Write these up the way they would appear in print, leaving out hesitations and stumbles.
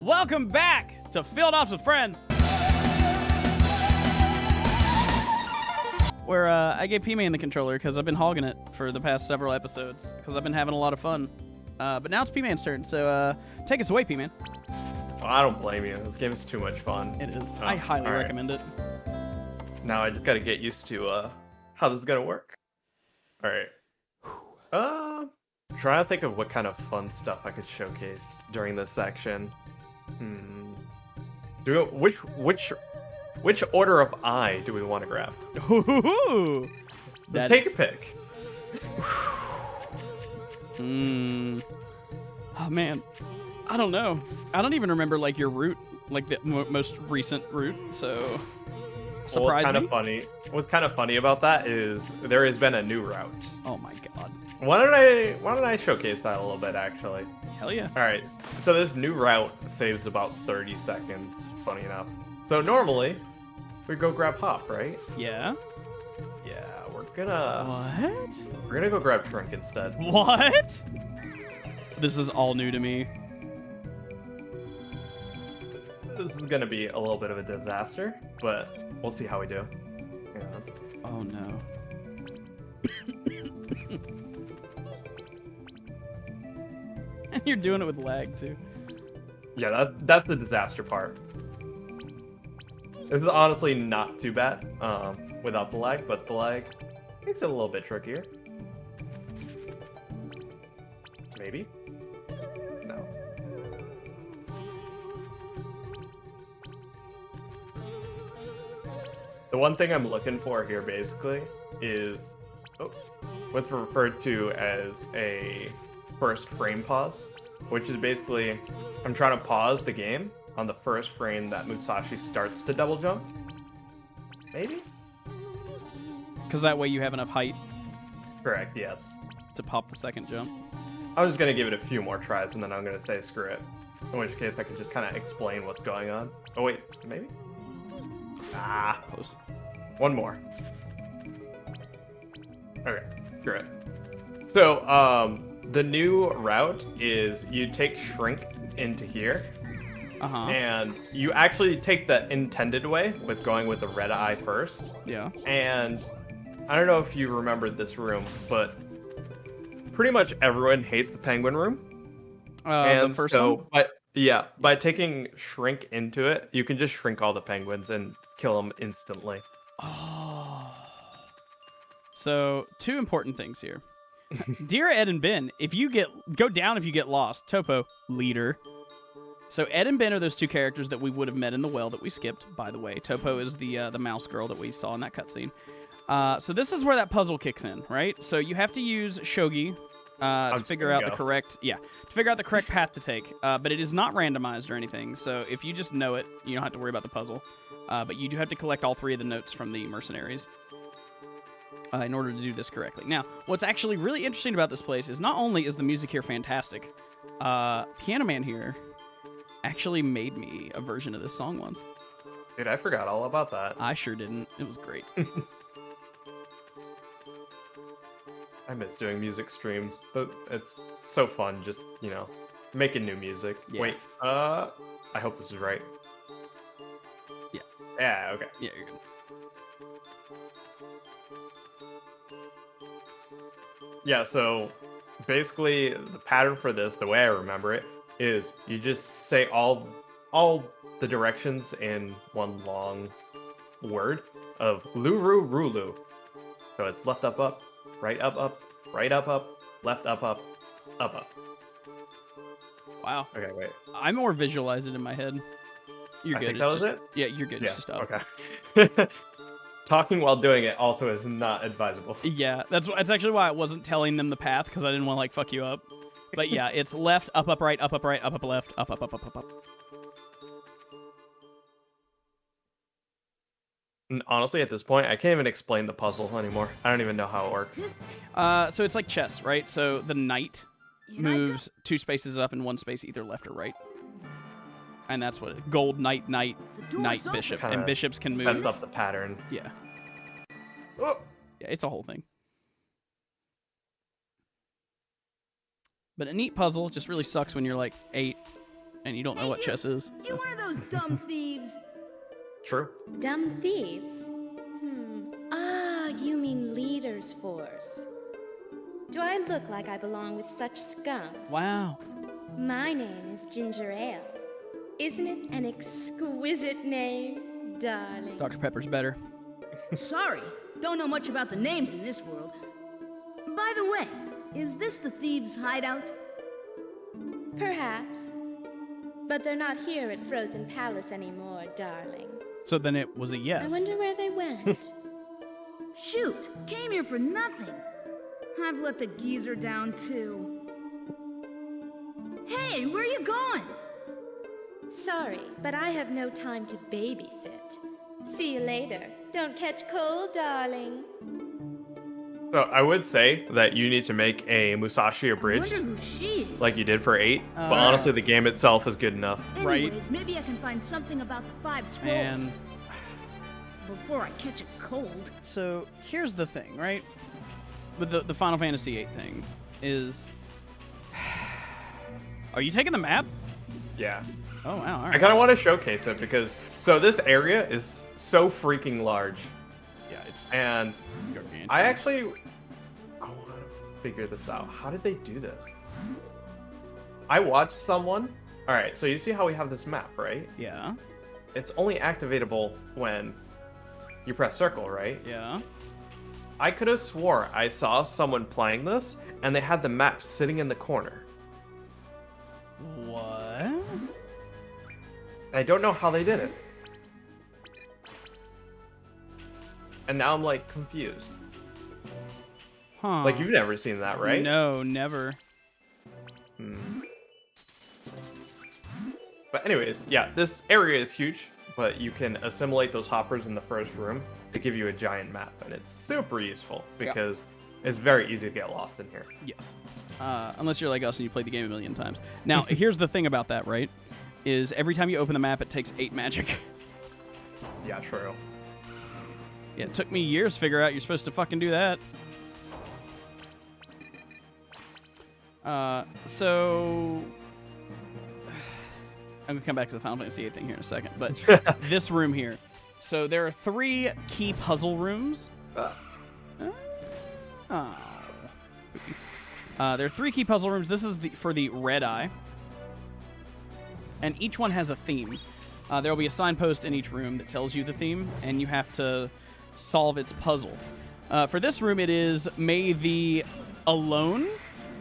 Welcome back to Field Ops with Friends, where I gave P-Man the controller because I've been hogging it for the past several episodes because I've been having a lot of fun. But now it's P-Man's turn, so take us away, P-Man. Well, I don't blame you. This game is too much fun. It is. I highly recommend it. Now I just got to get used to how this is going to work. All right. Trying to think of what kind of fun stuff I could showcase during this section. Which order of eye do we want to grab? Take a pick. Oh man, I don't know. I don't even remember like your route, like the most recent route. So surprise me. What's kind of funny about that is there has been a new route. Oh my god. Why don't I showcase that a little bit actually? Hell yeah. All right. So this new route saves about 30 seconds. Funny enough. So normally we go grab Hop, right? Yeah. Yeah. We're gonna go grab Shrink instead. What? This is all new to me. This is gonna be a little bit of a disaster, but we'll see how we do. Yeah. Oh no. And you're doing it with lag too. Yeah, that's the disaster part. This is honestly not too bad without the lag, but the lag makes it a little bit trickier. Maybe? No. The one thing I'm looking for here basically is what's referred to as a first frame pause, which is basically I'm trying to pause the game on the first frame that Musashi starts to double jump. Maybe? Because that way you have enough height Correct, yes. to pop the second jump. I'm just going to give it a few more tries and then I'm going to say screw it. In which case I can just kind of explain what's going on. Oh wait, maybe? Close. One more. Okay, screw it. So, the new route is you take Shrink into here, and you actually take the intended way with going with the red eye first. Yeah. And I don't know if you remembered this room, but pretty much everyone hates the penguin room. The first one? By taking Shrink into it, you can just shrink all the penguins and kill them instantly. Oh. So, two important things here. Dear Ed and Ben, go down if you get lost. Topo, leader. So Ed and Ben are those two characters that we would have met in the well that we skipped, by the way. Topo is the mouse girl that we saw in that cutscene. So this is where that puzzle kicks in, right? So you have to use Shogi to figure out the correct path to take. But it is not randomized or anything. So if you just know it, you don't have to worry about the puzzle. But you do have to collect all 3 of the notes from the mercenaries in order to do this correctly. Now, what's actually really interesting about this place is not only is the music here fantastic, Piano Man here actually made me a version of this song once. Dude, I forgot all about that. I sure didn't. It was great. I miss doing music streams, but it's so fun just, making new music. Yeah. Wait, I hope this is right. Yeah. Yeah, okay. Yeah, you're good. Yeah, so basically the pattern for this, the way I remember it, is you just say all the directions in one long word of Luru Rulu. So it's left up, right up, right up, left up. Wow. Okay, wait. I more visualize it in my head. You're good. I think that was it? Yeah, you're good. It's just up. Okay. Talking while doing it also is not advisable. Yeah, that's actually why I wasn't telling them the path, because I didn't want to fuck you up. But yeah, it's left, up, right, up, right, up, left, up. And honestly, at this point, I can't even explain the puzzle anymore. I don't even know how it works. So it's like chess, right? So the knight moves 2 spaces up and 1 space either left or right. And that's what gold, knight, bishop. Kinda and bishops can move. Sets up the pattern. Yeah. Oh. Yeah, it's a whole thing. But a neat puzzle just really sucks when you're like 8 and you don't know what chess is. You're one of those dumb thieves. True. Dumb thieves? Ah, you mean leader's force. Do I look like I belong with such scum? Wow. My name is Ginger Ale. Isn't it an exquisite name, darling? Dr. Pepper's better. Sorry, don't know much about the names in this world. By the way, is this the thieves' hideout? Perhaps. But they're not here at Frozen Palace anymore, darling. So then it was a yes. I wonder where they went. Shoot, came here for nothing. I've let the geezer down too. Hey, where you going? Sorry, but I have no time to babysit. See you later. Don't catch cold, darling. So I would say that you need to make a Musashi I abridged, wonder who she is. like you did for 8. But honestly, the game itself is good enough. right. Anyways, maybe I can find something about the 5 scrolls And before I catch a cold. so here's the thing, right? With the Final Fantasy VIII thing is, are you taking the map? Yeah. Oh wow! All I right. kind of want to showcase it because this area is so freaking large, Yeah, it's and gargantuan. I want to figure this out. How did they do this? I watched someone. All right, so you see how we have this map, right? Yeah. It's only activatable when you press circle, right? Yeah. I could have swore I saw someone playing this, and they had the map sitting in the corner. What? I don't know how they did it. And now I'm like confused. Huh? Like you've never seen that, right? No, never. But anyways, yeah, this area is huge, but you can assimilate those hoppers in the first room to give you a giant map, and it's super useful because it's very easy to get lost in here. Yes. Unless you're like us and you played the game a million times. Now, here's the thing about that, right? Is every time you open the map, it takes 8 magic. Yeah, true. Yeah, it took me years to figure out you're supposed to fucking do that. So I'm gonna come back to the Final Fantasy VIII thing here in a second, but this room here. So there are 3 key puzzle rooms. There are 3 key puzzle rooms. This is for the red eye, and each one has a theme. There will be a signpost in each room that tells you the theme, and you have to solve its puzzle. For this room, it is "May the Alone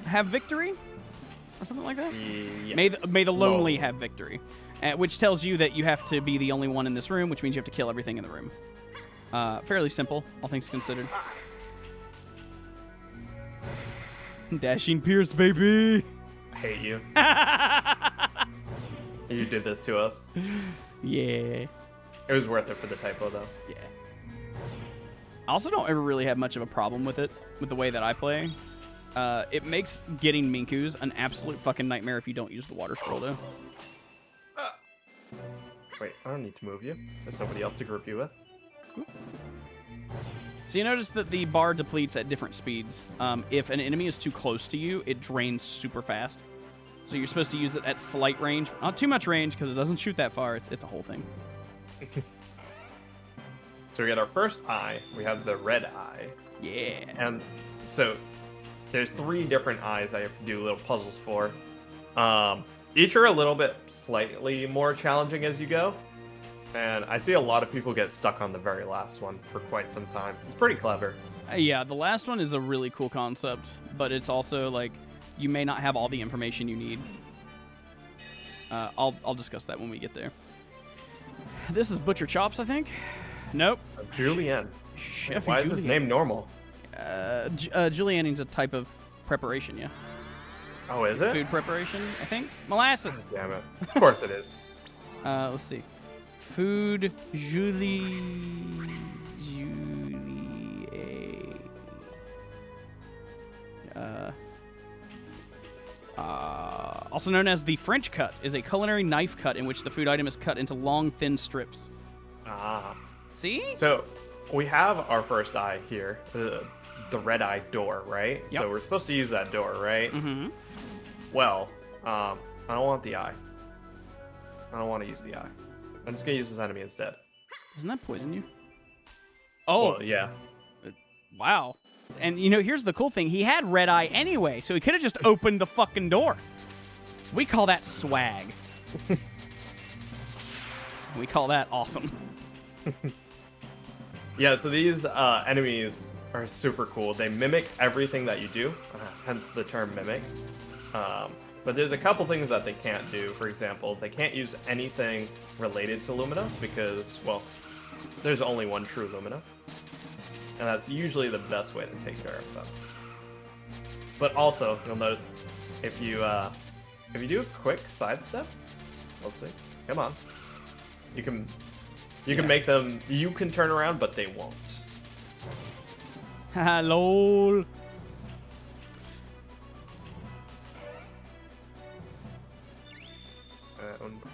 have victory," or something like that. Yes. May the lonely have victory, which tells you that you have to be the only one in this room, which means you have to kill everything in the room. Fairly simple, all things considered. Dashing Pierce, baby. I hate you. You did this to us. Yeah. It was worth it for the typo, though. Yeah. I also don't ever really have much of a problem with it, with the way that I play. It makes getting Minkus an absolute fucking nightmare if you don't use the water scroll, though. Wait, I don't need to move you. There's somebody else to group you with. So you notice that the bar depletes at different speeds. If an enemy is too close to you, it drains super fast. So you're supposed to use it at slight range. Not too much range, because it doesn't shoot that far. It's a whole thing. So we got our first eye. We have the red eye. Yeah. And so there's 3 different eyes I have to do little puzzles for. Each are a little bit slightly more challenging as you go. And I see a lot of people get stuck on the very last one for quite some time. It's pretty clever. Yeah, the last one is a really cool concept, but it's also like you may not have all the information you need. I'll discuss that when we get there. This is Butcher Chops, I think. Nope. Julienne. Chef Why is his name normal? Julienning's a type of preparation, yeah. Oh, is it? Food preparation, I think. Molasses. Damn it. Of course it is. Let's see. Food Julie. Also known as the French cut, is a culinary knife cut in which the food item is cut into long, thin strips. Ah. See? So we have our first eye here, the red eye door, right? Yep. So we're supposed to use that door, right? Mm-hmm. Well, I don't want the eye. I don't want to use the eye. I'm just gonna use this enemy instead. Doesn't that poison you? Oh, Well, yeah. wow. And here's the cool thing. He had red eye anyway, so he could have just opened the fucking door. We call that swag. We call that awesome. Yeah, so these enemies are super cool. They mimic everything that you do, hence the term mimic. But there's a couple things that they can't do. For example, they can't use anything related to Lumina because, well, there's only one true Lumina. And that's usually the best way to take care of them. But also, you'll notice if you do a quick sidestep, let's see, come on, you can make them. You can turn around, but they won't. Lol.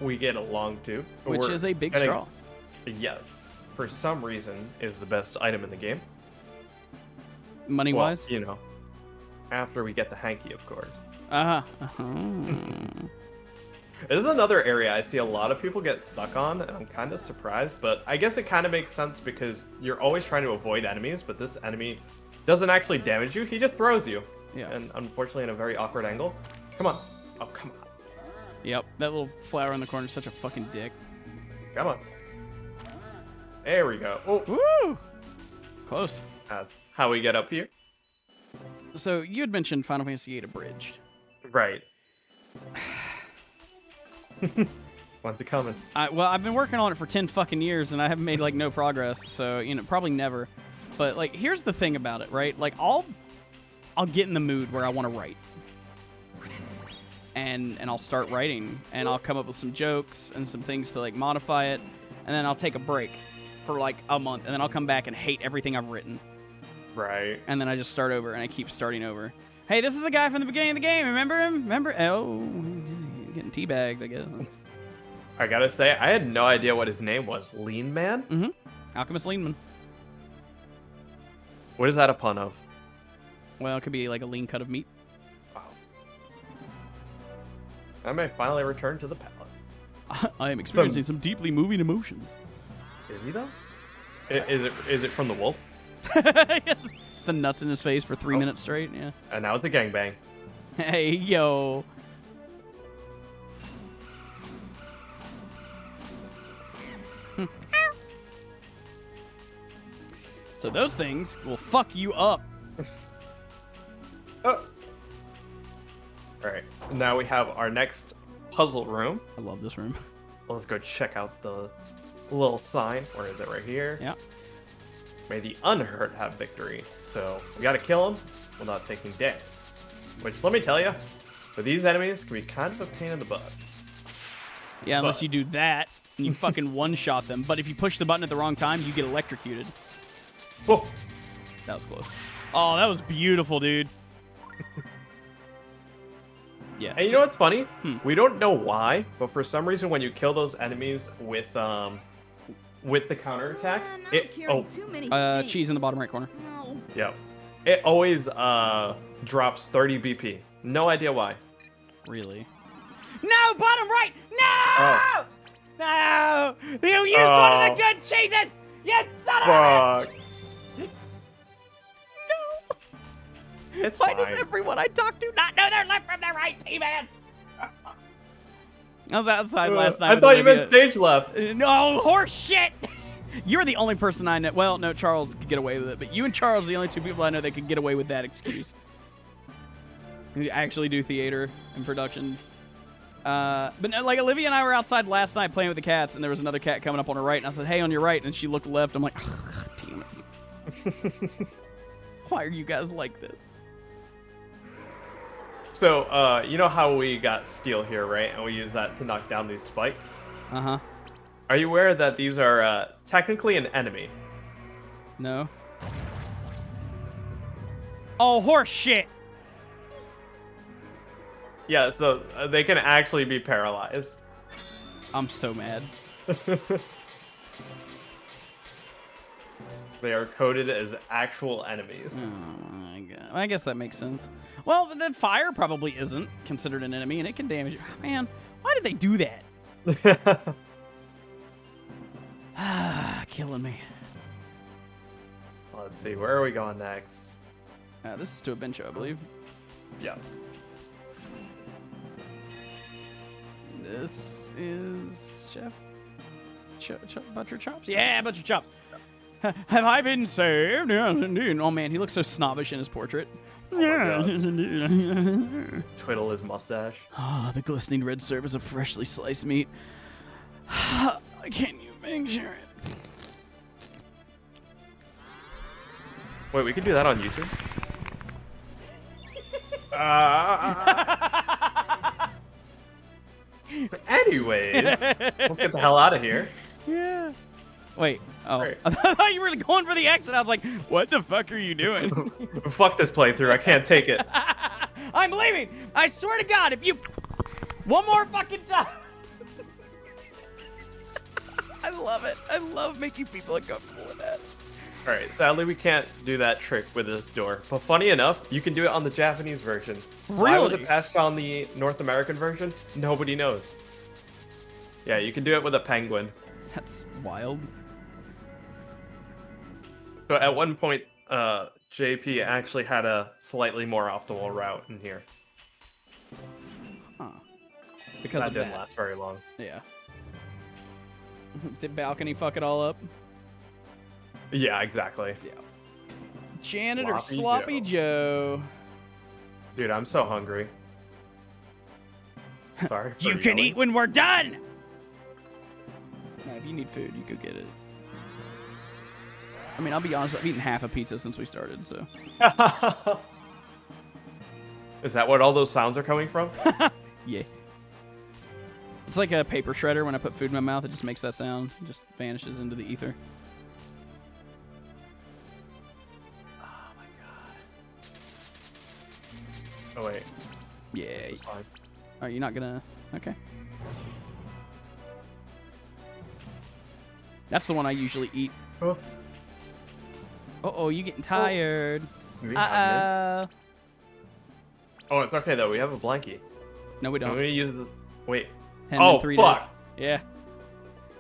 We get along too, Which is a big straw. Yes, for some reason, is the best item in the game. Money Well, wise? After we get the hanky, of course. Uh-huh. This is another area I see a lot of people get stuck on, and I'm kind of surprised, but I guess it kind of makes sense because you're always trying to avoid enemies, but this enemy doesn't actually damage you, he just throws you. Yeah. And unfortunately in a very awkward angle. Come on. Oh, come on. Yep, that little flower in the corner is such a fucking dick. Come on. There we go. Oh, Woo! Close. that's how we get up here. So, you had mentioned Final Fantasy VIII Abridged. Right. When's it coming? Well, I've been working on it for 10 fucking years, and I haven't made, no progress, so, probably never. But, here's the thing about it, right? I'll get in the mood where I want to write. And I'll start writing, and I'll come up with some jokes and some things to, modify it, and then I'll take a break for, a month, and then I'll come back and hate everything I've written. Right. And then I just start over, and I keep starting over. Hey, this is the guy from the beginning of the game. Remember him? Remember? Oh, getting teabagged, I guess. I gotta say, I had no idea what his name was. Lean Man? Mm-hmm. Alchemist Leanman. What is that a pun of? Well, it could be like a lean cut of meat. Wow. I may finally return to the palette. I am experiencing some deeply moving emotions. Is he though? Is it from the wolf? Yes. It's the nuts in his face for 3 minutes straight, yeah. And now it's a gangbang. Hey, yo. So those things will fuck you up. Oh. Alright, now we have our next puzzle room. I love this room. Let's go check out the little sign. Where is it? Right here. Yeah. May the unhurt have victory. So we gotta kill him without taking damage. Which, let me tell you, for these enemies, can be kind of a pain in the butt. Yeah, unless you do that and you fucking one-shot them. But if you push the button at the wrong time, you get electrocuted. Oh. That was close. Oh, that was beautiful, dude. Yeah. And you know what's funny? We don't know why, but for some reason, when you kill those enemies with the counterattack, cheese in the bottom right corner. No. yeah, it always drops 30 BP. No idea why. Really? No, bottom right! No! Oh. No! You used one of the good cheeses! You son of a Fuck. No! It's Why fine. does everyone I talk to not know their left from their right, P-Man? I was outside last night. I with thought you Olivia. meant stage left. No, horse shit! You're the only person I know. Well, no, Charles could get away with it, but you and Charles are the only two people I know that could get away with that excuse. You actually do theater and productions. But no, Olivia and I were outside last night playing with the cats, and there was another cat coming up on her right, and I said, "Hey, on your right," and she looked left. I'm like, oh, God damn it! Why are you guys like this? So, you know how we got steel here, right? And we use that to knock down these spikes. Uh huh. Are you aware that these are technically an enemy? No. Oh, horse shit! Yeah, so they can actually be paralyzed. I'm so mad. They are coded as actual enemies. Oh my God. I guess that makes sense. Well, the fire probably isn't considered an enemy, and it can damage you. Man, why did they do that? Killing me. Let's see, where are we going next? This is to a bench, I believe. Yeah. This is Chef Butcher Chops. Yeah, Butcher Chops. Have I been saved? Yes, indeed. Oh man, he looks so snobbish in his portrait. Oh my God. Yes, indeed. Twiddle his mustache. Ah, the glistening red surface of freshly sliced meat. Can you picture it? Wait, we could do that on YouTube? Anyways, let's get the hell out of here. Yeah. Wait. Oh, Right. I thought you were going for the exit. I was like, "What the fuck are you doing?" Fuck this playthrough. I can't take it. I'm leaving. I swear to God, if you one more fucking time. I love it. I love making people uncomfortable with that. All right. Sadly, we can't do that trick with this door. But funny enough, you can do it on the Japanese version. Why was Really? it patched on the North American version? Nobody knows. Yeah, you can do it with a penguin. That's wild. So at one point, JP actually had a slightly more optimal route in here. Huh. Because That of didn't that. last very long. Yeah. Did balcony fuck it all up? Yeah, exactly. Yeah. Janitor Sloppy Sloppy Joe. Dude, I'm so hungry. Sorry. for You can yelling. eat when we're done. Now, if you need food, you go get it. I mean, I'll be honest. I've eaten half a pizza since we started, so. Is that what all those sounds are coming from? Yeah. It's like a paper shredder. When I put food in my mouth, it just makes that sound. It just vanishes into the ether. Oh my god. Oh wait. Yeah. This is fine. Are you not gonna? Okay. That's the one I usually eat. Oh. Uh-oh, you getting tired. Do we have Uh-oh. mint? Oh, it's okay though. We have a blankie. No, we Can don't. we use the... Wait. And Oh, then 3 fuck. days. Yeah.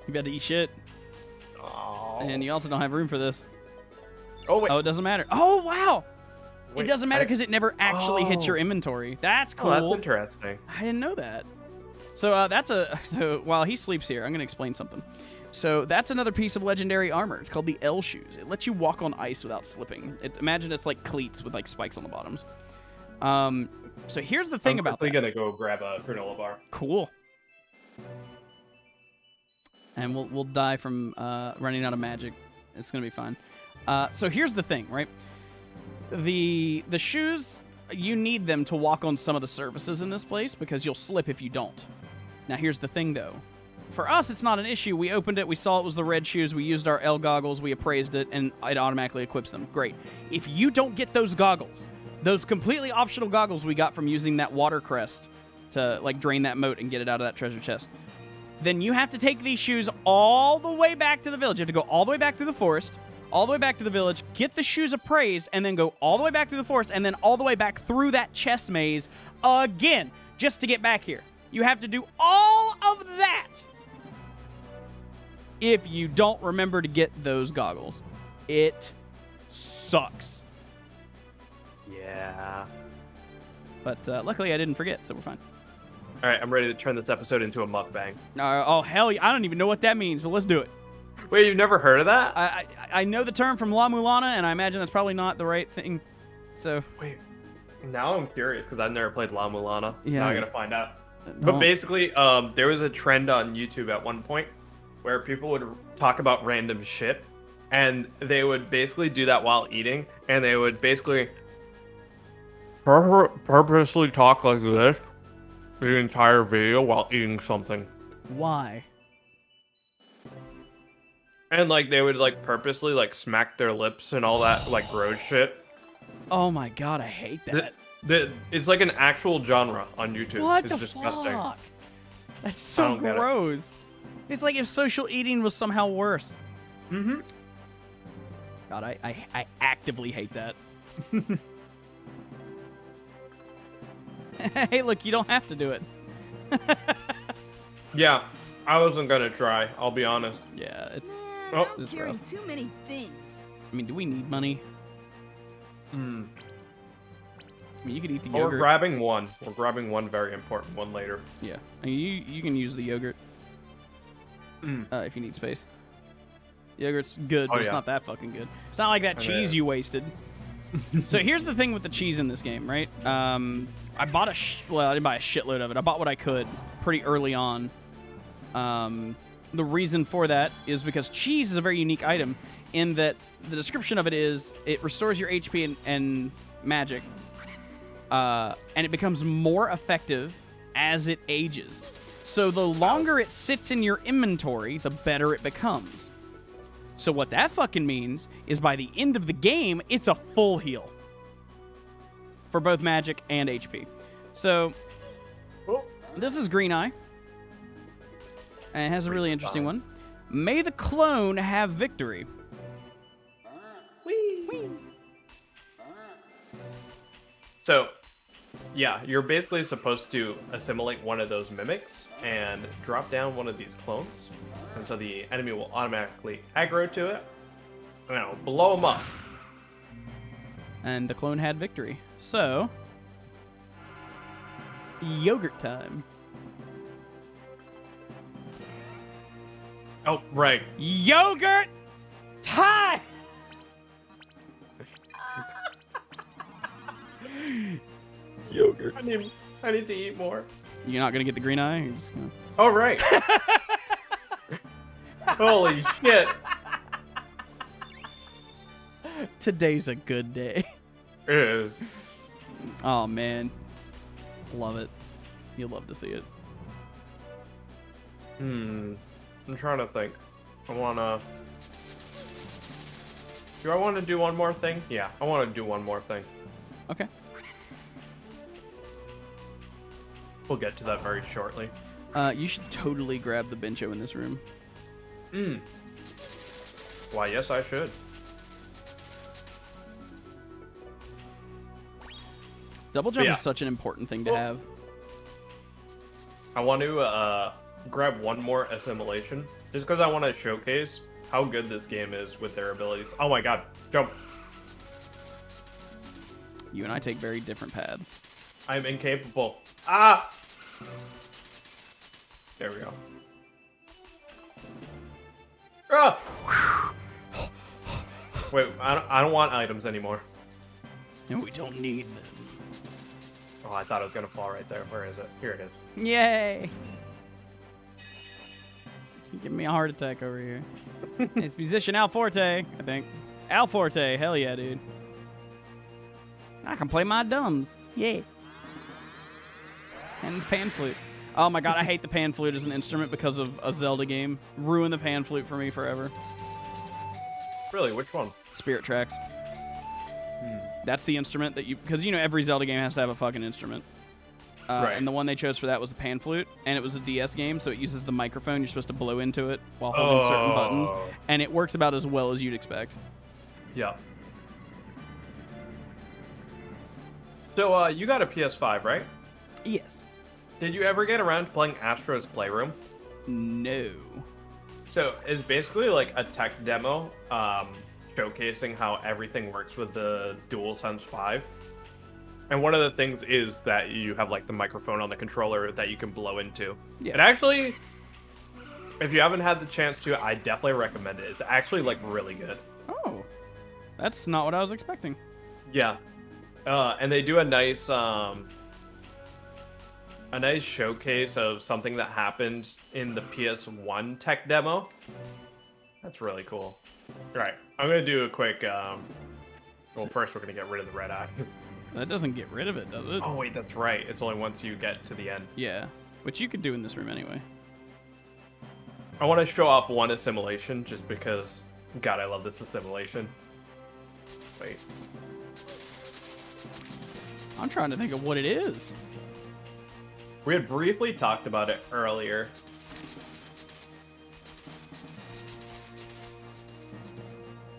You got to eat shit. Oh. And you also don't have room for this. Oh wait. Oh, it doesn't matter. Oh, wow. Wait, It doesn't matter because it never actually hits your Oh. inventory. That's cool. Oh, that's interesting. I didn't know that. So so while he sleeps here, I'm going to explain something. So that's another piece of legendary armor. It's called the L shoes. It lets you walk on ice without slipping. Imagine it's like cleats with like spikes on the bottoms. So here's the thing I'm about quickly that. gonna go grab a granola bar. Cool. And we'll die from running out of magic. It's gonna be fine. So here's the thing, right? The shoes, you need them to walk on some of the surfaces in this place because you'll slip if you don't. Now here's the thing though. For us, it's not an issue. We opened it, we saw it was the red shoes, we used our L goggles, we appraised it, and it automatically equips them. Great. If you don't get those goggles, those completely optional goggles we got from using that water crest to like drain that moat and get it out of that treasure chest, then you have to take these shoes all the way back to the village. You have to go all the way back through the forest, all the way back to the village, get the shoes appraised, and then go all the way back through the forest, and then all the way back through that chess maze again, just to get back here. You have to do all of that if you don't remember to get those goggles. It sucks. Yeah. But luckily I didn't forget, so we're fine. All right, I'm ready to turn this episode into a mukbang. Oh, hell yeah. I don't even know what that means, but let's do it. Wait, you've never heard of that? I know the term from La Mulana, and I imagine that's probably not the right thing. So, Wait. Now I'm curious because I've never played La Mulana. Yeah. Now I gotta find out. no. But basically, there was a trend on YouTube at one point where people would talk about random shit, and they would basically do that while eating, and they would basically purposely talk like this the entire video while eating something. Why? And like they would like purposely like smack their lips and all that like gross shit. Oh my god, I hate that. It's like an actual genre on YouTube. What it's the disgusting. fuck? That's I so don't get it. gross. It's like if social eating was somehow worse. Mm-hmm. God, I actively hate that. Hey, look, you don't have to do it. Yeah. I wasn't gonna try. I'll be honest. Yeah, it's. Oh. Don't It's carry rough. too many things. I mean, do we need money? Hmm. I mean, you could eat the We're yogurt. grabbing one. We're grabbing one very important one later. Yeah, I mean, you can use the yogurt Mm. if you need space. Yogurt's good, but Oh, it's yeah. not that fucking good. It's not like that I cheese mean- you wasted. So here's the thing with the cheese in this game, right? I bought well, I didn't buy a shitload of it. I bought what I could pretty early on. The reason for that is because cheese is a very unique item in that the description of it is it restores your HP and magic, and it becomes more effective as it ages. So the longer it sits in your inventory, the better it becomes. So what that fucking means is by the end of the game, it's a full heal for both magic and HP. So Oh. this is Green Eye. And it has a really interesting one. May the clone have victory. So, yeah, you're basically supposed to assimilate one of those mimics and drop down one of these clones. And so the enemy will automatically aggro to it. And it'll blow them up. And the clone had victory. So, yogurt time. Oh, right. Yogurt time! Yogurt. I need to eat more. You're not gonna get the green eye? You're just gonna... Oh, right. Holy shit. Today's a good day. It is. Oh, man. Love it. You'll love to see it. I'm trying to think. Do I want to do one more thing? Yeah, I want to do one more thing. Okay. We'll get to that very shortly. You should totally grab the bencho in this room. Why, yes, I should. Double jump Yeah. is such an important thing to Well- have. I want to grab one more assimilation, just because I want to showcase how good this game is with their abilities. Oh my god, jump. You and I take very different paths. I'm incapable. Ah! There we go. Ah! Wait, I don't want items anymore. And we don't need them. Oh, I thought it was going to fall right there. Where is it? Here it is. Yay! You give me a heart attack over here. It's musician Al Forte, I think. Al Forte, hell yeah, dude. I can play my drums. Yeah. And his pan flute. Oh my god, I hate the pan flute as an instrument because of a Zelda game. Ruined the pan flute for me forever. Really? Which one? Spirit Tracks. That's the instrument that you... Because, you know, every Zelda game has to have a fucking instrument. Right. And the one they chose for that was the pan flute. And it was a DS game, so it uses the microphone. You're supposed to blow into it while holding certain buttons. Oh. And it works about as well as you'd expect. Yeah. So, you got a PS5, right? Yes. Did you ever get around to playing Astro's Playroom? No. So it's basically like a tech demo, showcasing how everything works with the DualSense 5. And one of the things is that you have like the microphone on the controller that you can blow into. Yeah. It actually, if you haven't had the chance to, I definitely recommend it. It's actually like really good. Oh. That's not what I was expecting. Yeah. And they do a nice showcase of something that happened in the PS1 tech demo. That's really cool. All right, I'm gonna do a quick. Well, first we're gonna get rid of the red eye. That doesn't get rid of it, does it? Oh wait, that's right. It's only once you get to the end. Yeah. Which you could do in this room anyway. I want to show off one assimilation just because, God, I love this assimilation. Wait. I'm trying to think of what it is. We had briefly talked about it earlier.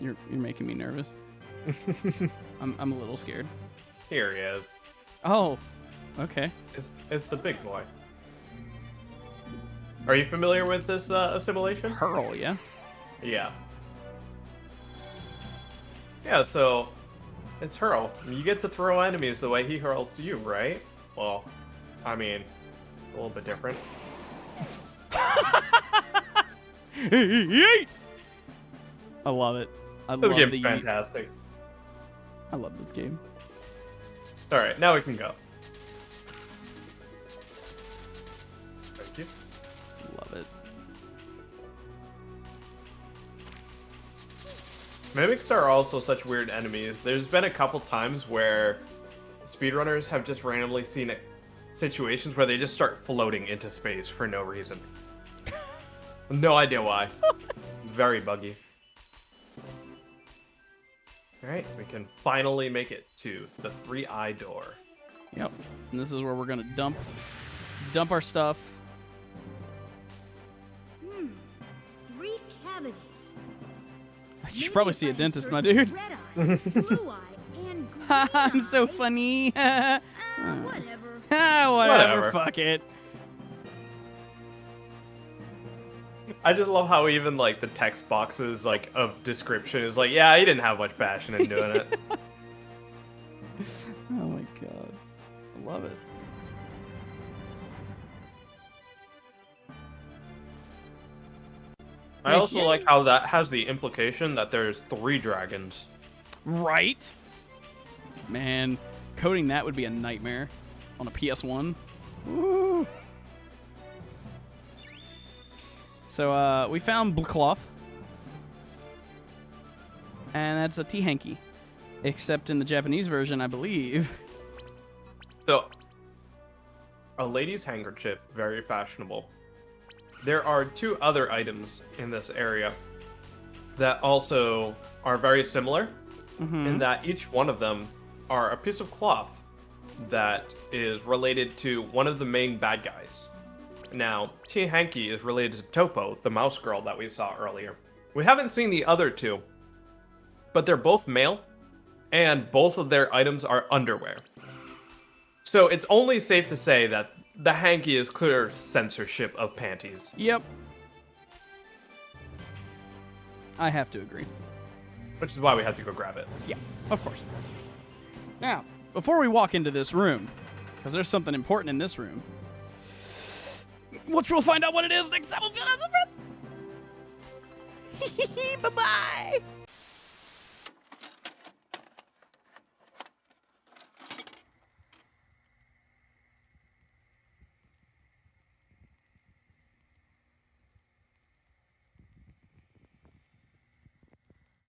You're making me nervous. I'm a little scared. Here he is. Oh. Okay. It's the big boy. Are you familiar with this assimilation? Hurl, yeah. Yeah. Yeah, so it's hurl. You get to throw enemies the way he hurls you, right? Well, I mean, a little bit different. I love it. I This love game's the fantastic. I love this game. All right, now we can go. Thank you. Love it. Mimics are also such weird enemies. There's been a couple times where speedrunners have just randomly seen situations where they just start floating into space for no reason. No idea why. Very buggy. Alright, we can finally make it to the 3-eye door. Yep. And this is where we're gonna dump our stuff. 3 cavities. You should probably see a dentist, my dude. Red eye, blue eye, and green I'm so eye. funny. Whatever. Whatever. Fuck it. I just love how even like the text boxes like of description is like, yeah, he didn't have much passion in doing it. Oh my god. I love it. I also like how that has the implication that there's 3 dragons. Right? Man, coding that would be a nightmare on a PS1. Woo. So, we found blue cloth. And that's a tea hanky. Except in the Japanese version, I believe. So, a lady's handkerchief, very fashionable. There are 2 other items in this area that also are very similar, in that each one of them are a piece of cloth that is related to one of the main bad guys. Now, Tea Hanky is related to Topo, the mouse girl that we saw earlier. We haven't seen the other 2, but they're both male, and both of their items are underwear. So it's only safe to say that the hanky is clear censorship of panties. Yep. I have to agree. Which is why we had to go grab it. Yeah, of course. Now, before we walk into this room, because there's something important in this room, which we'll find out what it is next time. We'll find out the friends. Bye-bye.